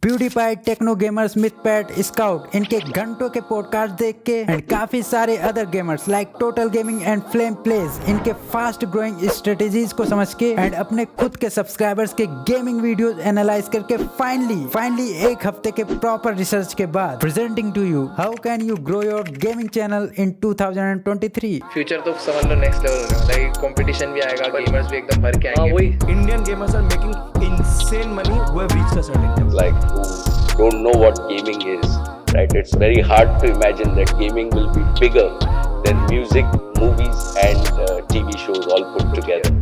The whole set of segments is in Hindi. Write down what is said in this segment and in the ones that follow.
PewDiePie, Techno Gamerz, Mythpat, Scout, इनके घंटों के पॉडकास्ट देख के एंड काफी सारे other gamers like Total Gaming and Flame Plays, इनके फास्ट ग्रोइंग स्ट्रेटेजीज को समझ के एंड अपने खुद के सब्सक्राइबर्स के गेमिंग वीडियोस एनालाइज करके फाइनली एक हफ्ते के प्रॉपर रिसर्च के बाद presenting to you how can you grow your gaming channel in 2023। Future तो समझ लो नेक्स्ट लेवल होने वाला है। कंपटीशन भी आएगा, गेमर्स भी एकदम भर के आएंगे। वही Indian gamers are making insane money who have reached a certain level. Like who don't know what gaming is, right? It's very hard to imagine that gaming will be bigger than music, movies and TV shows all put together.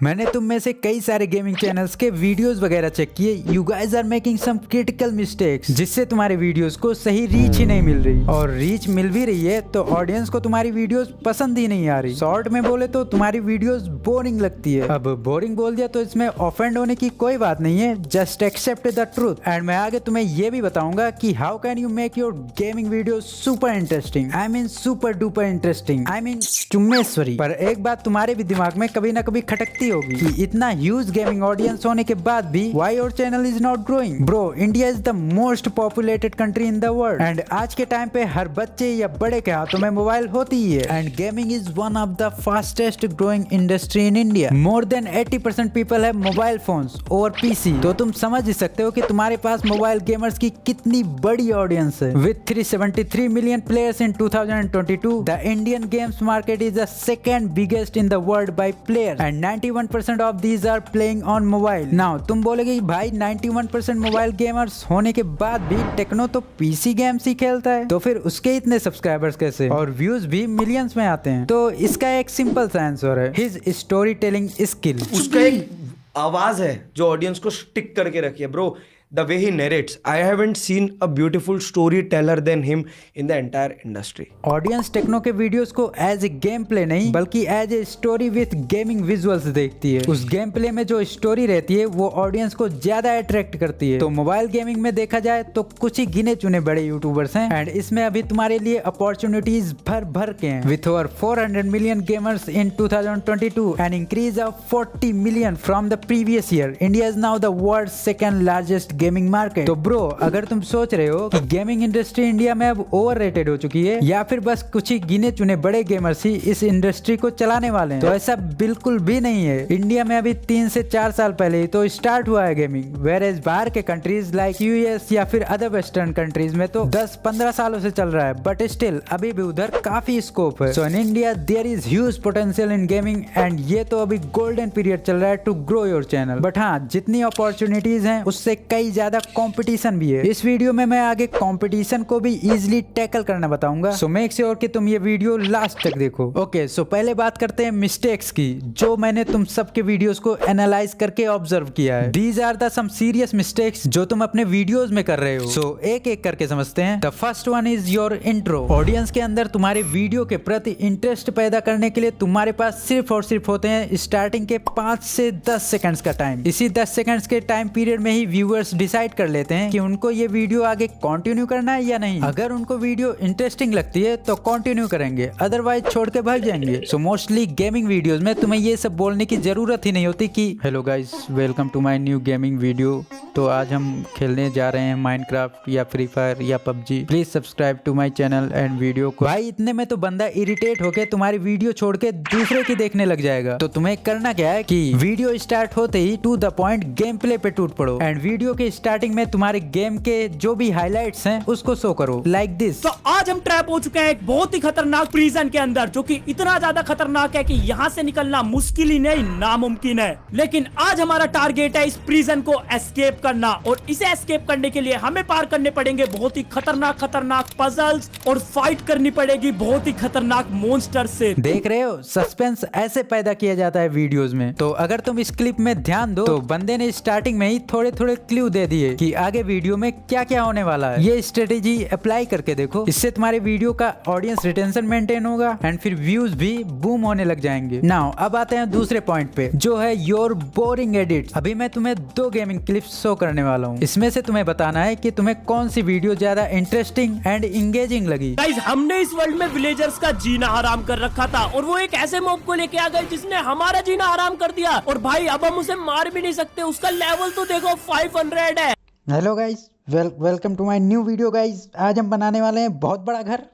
मैंने तुम में से कई सारे गेमिंग चैनल्स के वीडियोस वगैरह चेक किए। You guys are making some critical mistakes जिससे तुम्हारे वीडियोस को सही रीच ही नहीं मिल रही, और रीच मिल भी रही है तो ऑडियंस को तुम्हारी वीडियोस पसंद ही नहीं आ रही। शॉर्ट में बोले तो तुम्हारी वीडियोस बोरिंग लगती है। अब बोरिंग बोल दिया तो इसमें ऑफेंड होने की कोई बात नहीं है, just accept the truth. And मैं आगे तुम्हें ये भी बताऊंगा कि how can you make your gaming video super interesting, I mean super duper interesting, I mean चुम्मेश्वरी। पर एक बात तुम्हारे भी दिमाग में कभी ना कभी खटकती होगी कि इतना ह्यूज गेमिंग ऑडियंस होने के बाद भी why your channel is not growing. Bro, India is the most populated country in the world and आज के टाइम पे हर बच्चे या बड़े के हाथों में मोबाइल होती ही है। And gaming is one of the fastest growing industry in India. More than 80% people have mobile phones और पीसी। तो तुम समझ ही सकते हो कि तुम्हारे पास मोबाइल गेमर्स की कितनी बड़ी ऑडियंस है। With 373 million players in 2022, the Indian games market is the second biggest in the world by players and 91% of these are playing on mobile. Now तुम बोलोगे भाई 91% मोबाइल गेमर्स होने के बाद भी टेक्नो तो पीसी गेम्स ही खेलता है, तो फिर उसके इतने सब्सक्राइबर्स कैसे और व्यूज भी मिलियंस में आते हैं? तो इसका एक सिंपल सा आंसर है हिज स्टोरी टेलिंग स्किल। उसका एक आवाज है जो ऑडियंस को स्टिक करके रखी है। Bro, the way he narrates, I haven't seen a beautiful storyteller than him in the entire industry. Audience Techno के वीडियोस को एज ए गेम प्ले नहीं बल्कि as a story with gaming visuals देखती है। उस गेम प्ले में जो स्टोरी रहती है वो ऑडियंस को ज्यादा अट्रैक्ट करती है। तो मोबाइल गेमिंग में देखा जाए तो कुछ ही गिने चुने बड़े यूट्यूबर्स हैं एंड इसमें अभी तुम्हारे लिए अपॉर्चुनिटीज भर के हैं। With over 400 million gamers in 2022 an increase of 40 million from the previous year, India is now the world second largest gaming market. तो ब्रो, अगर तुम सोच रहे हो कि गेमिंग इंडस्ट्री इंडिया में अब ओवररेटेड हो चुकी है या फिर बस कुछ ही गिने चुने बड़े गेमर्स ही इस इंडस्ट्री को चलाने वाले हैं, तो ऐसा बिल्कुल भी नहीं है। इंडिया में अभी 3 से 4 साल पहले ही तो स्टार्ट हुआ है गेमिंग, वेयरएज बाहर के कंट्रीज लाइक यूएस या फिर अदर वेस्टर्न कंट्रीज में तो 10-15 सालों से चल रहा है, बट स्टिल अभी भी उधर काफी स्कोप है। So in India there is huge potential in gaming and ये तो अभी गोल्डन पीरियड चल रहा है to grow your channel. But हाँ, जितनी अपॉर्चुनिटीज हैं उससे कई ज्यादा कंपटीशन भी है। इस वीडियो में मैं आगे कंपटीशन को भी इजीली टैकल करना बताऊंगा, सो मेक श्योर कि तुम ये वीडियो लास्ट तक देखो। ओके, सो पहले बात करते हैं मिस्टेक्स की जो मैंने तुम सबके वीडियोस को एनालाइज करके ऑब्जर्व किया है। These are the some serious mistakes जो तुम अपने वीडियोस में कर रहे हो। सो एक करके समझते हैं। The first one is your intro. Audience के अंदर तुम्हारे वीडियो के प्रति इंटरेस्ट पैदा करने के लिए तुम्हारे पास सिर्फ और सिर्फ होते हैं स्टार्टिंग के 5 से 10 सेकंड्स का टाइम। इसी 10 सेकंड्स के टाइम पीरियड में ही व्यूअर्स डिसाइड कर लेते हैं कि उनको ये वीडियो आगे कंटिन्यू करना है या नहीं। अगर उनको वीडियो इंटरेस्टिंग लगती है तो कंटिन्यू करेंगे, अदरवाइज छोड़ के भाग जाएंगे। सो मोस्टली गेमिंग वीडियोस में तुम्हें ये सब बोलने की जरूरत ही नहीं होती कि hello guys, welcome to my new gaming video. तो आज हम खेलने जा रहे हैं माइनक्राफ्ट या फ्री फायर या PUBG, please subscribe to my channel and video को। भाई इतने में तो बंदा इरिटेट होके तुम्हारी वीडियो छोड़ के दूसरे की देखने लग जाएगा। तो तुम्हें करना क्या है कि वीडियो स्टार्ट होते ही to the point game play पे टूट पड़ो एंड वीडियो के स्टार्टिंग में तुम्हारे गेम के जो भी हाइलाइट्स हैं उसको शो करो लाइक दिस। तो आज हम ट्रैप हो चुके हैं एक बहुत ही खतरनाक प्रिजन के अंदर, जो कि इतना ज्यादा खतरनाक है कि यहाँ से निकलना मुश्किल ही नहीं नामुमकिन है। लेकिन आज हमारा टारगेट है इस प्रिजन को एस्केप करना, और इसे एस्केप करने के लिए हमें पार करने पड़ेंगे बहुत ही खतरनाक पजल्स और फाइट करनी पड़ेगी बहुत ही खतरनाक मॉन्स्टर से। देख रहे हो, सस्पेंस ऐसे पैदा किया जाता है वीडियोस में। तो अगर तुम इस क्लिप में ध्यान दो तो बंदे ने स्टार्टिंग में ही थोड़े क्लू दे दिए कि आगे वीडियो में क्या क्या होने वाला है। ये स्ट्रेटेजी अप्लाई करके देखो, इससे तुम्हारे वीडियो का ऑडियंस रिटेंशन मेंटेन होगा एंड फिर व्यूज भी बूम होने लग जाएंगे। नाउ अब आते हैं दूसरे पॉइंट पे जो है योर बोरिंग एडिट। अभी मैं तुम्हें 2 गेमिंग क्लिप्स शो करने वाला हूँ। इसमें से तुम्हें बताना है कि तुम्हें कौन सी वीडियो ज्यादा इंटरेस्टिंग एंड इंगेजिंग लगी। गाइस, हमने इस वर्ल्ड में विलेजर्स का जीना हराम कर रखा था और वो एक ऐसे मॉब को लेके आ गए जिसने हमारा जीना हराम कर दिया। और भाई अब हम उसे मार भी नहीं सकते, उसका लेवल तो देखो 500 है। Hello guys, welcome to my new video guys. आज हम बनाने वाले हैं बहुत बड़ा घर,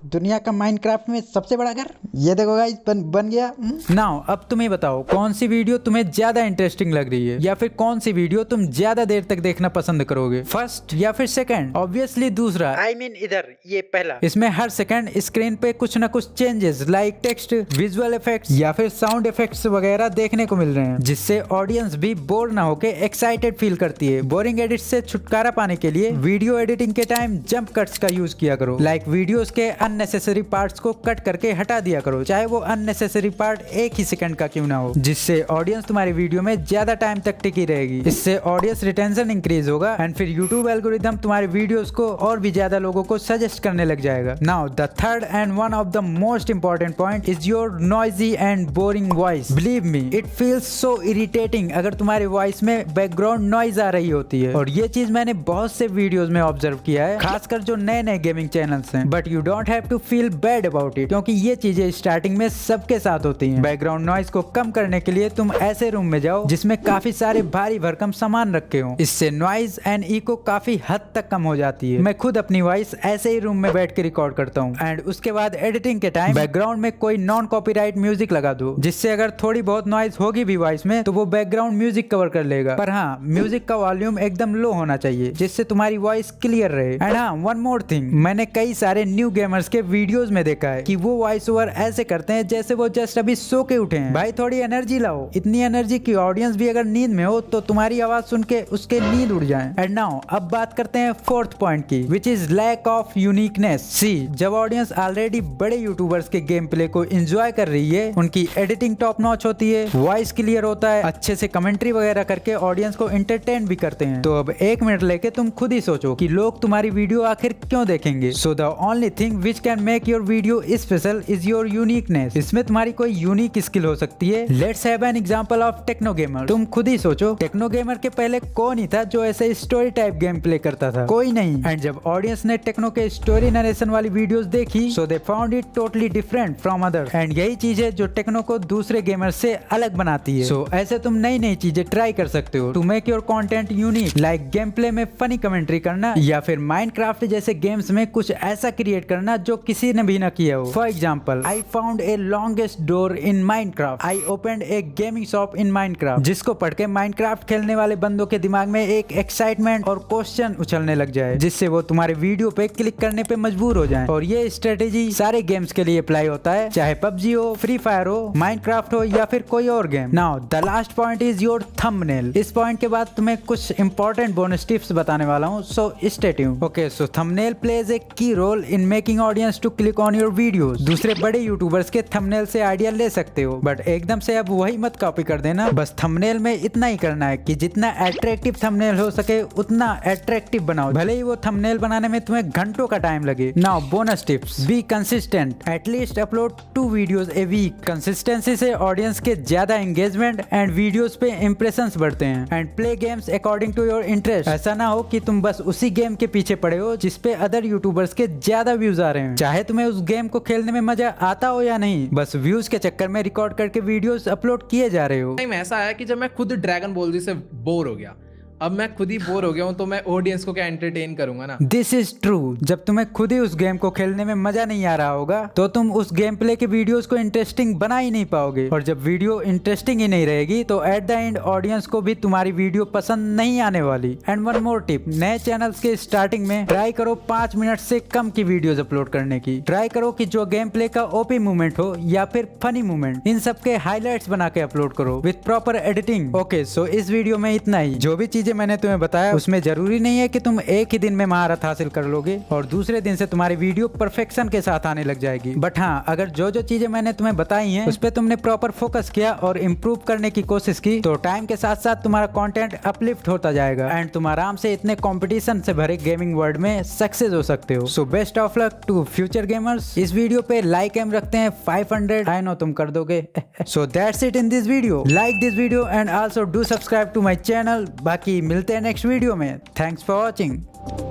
दुनिया का माइनक्राफ्ट में सबसे बड़ा घर। ये देखो गाइस, बन गया। नाउ अब तुम्हें बताओ कौन सी वीडियो तुम्हें ज्यादा इंटरेस्टिंग लग रही है, या फिर कौन सी वीडियो तुम ज्यादा देर तक देखना पसंद करोगे, फर्स्ट या फिर सेकंड। ऑब्वियसली दूसरा, I mean इधर ये पहला। इसमें हर सेकंड स्क्रीन पे कुछ ना कुछ changes like text, visual effects या फिर साउंड इफेक्ट्स वगैरह देखने को मिल रहे हैं, जिससे ऑडियंस भी बोर ना होके एक्साइटेड फील करती है। बोरिंग एडिट से छुटकारा पाने के लिए वीडियो एडिटिंग के टाइम जंप कट्स का यूज किया करो। लाइक वीडियोस के अननेसेसरी पार्ट्स को कट करके हटा दिया करो, चाहे वो अननेसेसरी पार्ट एक ही सेकंड का क्यों ना हो, जिससे ऑडियंस तुम्हारी वीडियो में ज्यादा टाइम तक टिकी रहेगी। इससे ऑडियंस रिटेंशन इंक्रीज होगा एंड फिर यूट्यूब एल्गोरिथम तुम्हारे वीडियोस को और भी ज्यादा लोगों को सजेस्ट करने लग जाएगा। Now the third and one of the most important point is your noisy and boring voice. Believe me, it feels so irritating अगर तुम्हारे वॉइस में बैकग्राउंड नॉइज आ रही होती है। और ये चीज मैंने बहुत से वीडियोस में ऑब्जर्व किया है, खासकर जो नए नए गेमिंग चैनल्स हैं। But you don't have to feel bad about it, क्योंकि ये चीजें स्टार्टिंग में सबके साथ होती हैं। बैकग्राउंड नॉइज को कम करने के लिए तुम ऐसे रूम में जाओ जिसमें काफी सारे भारी भरकम सामान रखे हो। इससे नॉइज एंड इको काफी हद तक कम हो जाती है। मैं खुद अपनी वॉइस ऐसे ही रूम में बैठ के रिकॉर्ड करता हूँ एंड उसके बाद एडिटिंग के टाइम बैकग्राउंड में कोई नॉन कॉपीराइट म्यूजिक लगा दो, जिससे अगर थोड़ी बहुत नॉइज होगी भी वॉइस में तो वो बैकग्राउंड म्यूजिक कवर कर लेगा। पर हाँ, म्यूजिक का वॉल्यूम एकदम लो होना चाहिए, जिससे तुम्हारी वॉइस क्लियर रहे। एंड हाँ, वन मोर थिंग, मैंने कई सारे न्यू गेमर्स के वीडियोस में देखा है कि वो वॉइस ओवर ऐसे करते हैं जैसे वो जस्ट अभी सो के उठे हैं। भाई थोड़ी एनर्जी लाओ, इतनी एनर्जी की ऑडियंस भी अगर नींद में हो तो तुम्हारी आवाज सुन के उसके नींद उड़ जाए। एंड नाउ अब बात करते हैं फोर्थ पॉइंट की, which is lack of uniqueness. See, जब ऑडियंस ऑलरेडी बड़े यूट्यूबर्स के गेम प्ले को एंजॉय कर रही है, उनकी एडिटिंग टॉप नॉच होती है, वॉइस क्लियर होता है, अच्छे से कमेंट्री वगैरह करके ऑडियंस को एंटरटेन भी करते हैं, तो अब एक मिनट लेके तुम खुद ही सोचो कि लोग तुम्हारी वीडियो आखिर क्यों देखेंगे। So the only thing which can make your video special is your uniqueness. इसमें तुम्हारी कोई यूनिक स्किल हो सकती है। Let's have an example of Techno Gamer. तुम खुद ही सोचो, टेक्नो गेमर के पहले कौन ही था जो ऐसे स्टोरी टाइप गेम प्ले करता था? कोई नहीं। एंड जब ऑडियंस ने टेक्नो के स्टोरी नरेशन वाली वीडियोस देखी, so they found it totally different from other. And यही चीज है जो टेक्नो को दूसरे गेमर से अलग बनाती है। सो ऐसे तुम नई नई चीजें ट्राई कर सकते हो to make your content unique, like game play में फनी कमेंट्री करना, या फिर माइनक्राफ्ट जैसे गेम्स में कुछ ऐसा क्रिएट करना जो किसी ने भी ना किया हो। For example, I found a longest door in Minecraft. I opened a gaming shop in Minecraft. जिसको पढ़ के Minecraft खेलने वाले बंदों के दिमाग में एक एक्साइटमेंट और क्वेश्चन उछलने लग जाए, जिससे वो तुम्हारे वीडियो पे क्लिक करने पे मजबूर हो जाएं। और ये स्ट्रेटेजी सारे गेम्स के लिए अप्लाई होता है, चाहे PUBG हो, फ्री फायर हो, Minecraft हो या फिर कोई और game. Now the last point is your thumbnail. इस पॉइंट के बाद तुम्हें कुछ इंपॉर्टेंट बोनस टिप्स बताने वाला हूँ, so stay tuned. Okay, so thumbnail plays a key role in making audience to click on your videos. दूसरे बड़े यूट्यूबर्स के थंबनेल से आइडिया ले सकते हो, बट एकदम से अब वही मत कॉपी कर देना। बस थंबनेल में इतना ही करना है कि जितना अट्रैक्टिव थंबनेल हो सके उतना अट्रैक्टिव बनाओ, भले ही वो थंबनेल बनाने में तुम्हें घंटों का टाइम लगे। Now bonus tips, be consistent, at least upload 2 videos a week. Consistency से ऑडियंस के ज्यादा एंगेजमेंट एंड वीडियोस पे इंप्रेशंस बढ़ते हैं। And play games according to your interest. ऐसा ना हो कि तुम बस उसी गेम के पीछे पड़े हो जिसपे अदर यूट्यूबर्स के ज्यादा व्यूज आ रहे हैं, चाहे तुम्हें उस गेम को खेलने में मजा आता हो या नहीं, बस व्यूज के चक्कर में रिकॉर्ड करके वीडियोस अपलोड किए जा रहे हो। टाइम ऐसा आया कि जब मैं खुद ड्रैगन बॉल जी से बोर हो गया, अब मैं खुद ही बोर हो गया हूँ, तो मैं ऑडियंस को क्या एंटरटेन करूंगा ना। This is true. जब तुम्हें खुद ही उस गेम को खेलने में मजा नहीं आ रहा होगा तो तुम उस गेम प्ले के वीडियोस को इंटरेस्टिंग बना ही नहीं पाओगे, और जब वीडियो इंटरेस्टिंग ही नहीं रहेगी तो एट द एंड ऑडियंस को भी तुम्हारी वीडियो पसंद नहीं आने वाली। एंड वन मोर टिप, नए चैनल्स के स्टार्टिंग में ट्राई करो 5 मिनट से कम की वीडियोस अपलोड करने की। ट्राई करो कि जो गेम प्ले का ओपी मूवमेंट हो या फिर फनी मूवमेंट, इन सब के हाईलाइट्स बना के अपलोड करो विद प्रॉपर एडिटिंग। ओके, सो इस वीडियो में इतना ही। जो भी चीजें मैंने तुम्हें बताया उसमें जरूरी नहीं है कि तुम एक ही दिन में महारत हासिल कर लोगे और दूसरे दिन से तुम्हारी वीडियो परफेक्शन के साथ आने लग जाएगी। बट हाँ, अगर जो जो चीजें मैंने तुम्हें बताई हैं उस पे तुमने प्रॉपर फोकस किया और इम्प्रूव करने की कोशिश की, तो टाइम के साथ साथ तुम्हारा कंटेंट अपलिफ्ट होता जाएगा एंड तुम आराम से इतने कंपटीशन से भरे गेमिंग वर्ल्ड में सक्सेस हो सकते हो। So best of luck to future gamers. इस वीडियो पे लाइक एम रखते हैं 500। आई नो तुम कर दोगे। So that's it in this video. Like this video and also do subscribe to my channel. बाकी बाकी मिलते हैं नेक्स्ट वीडियो में। Thanks for watching.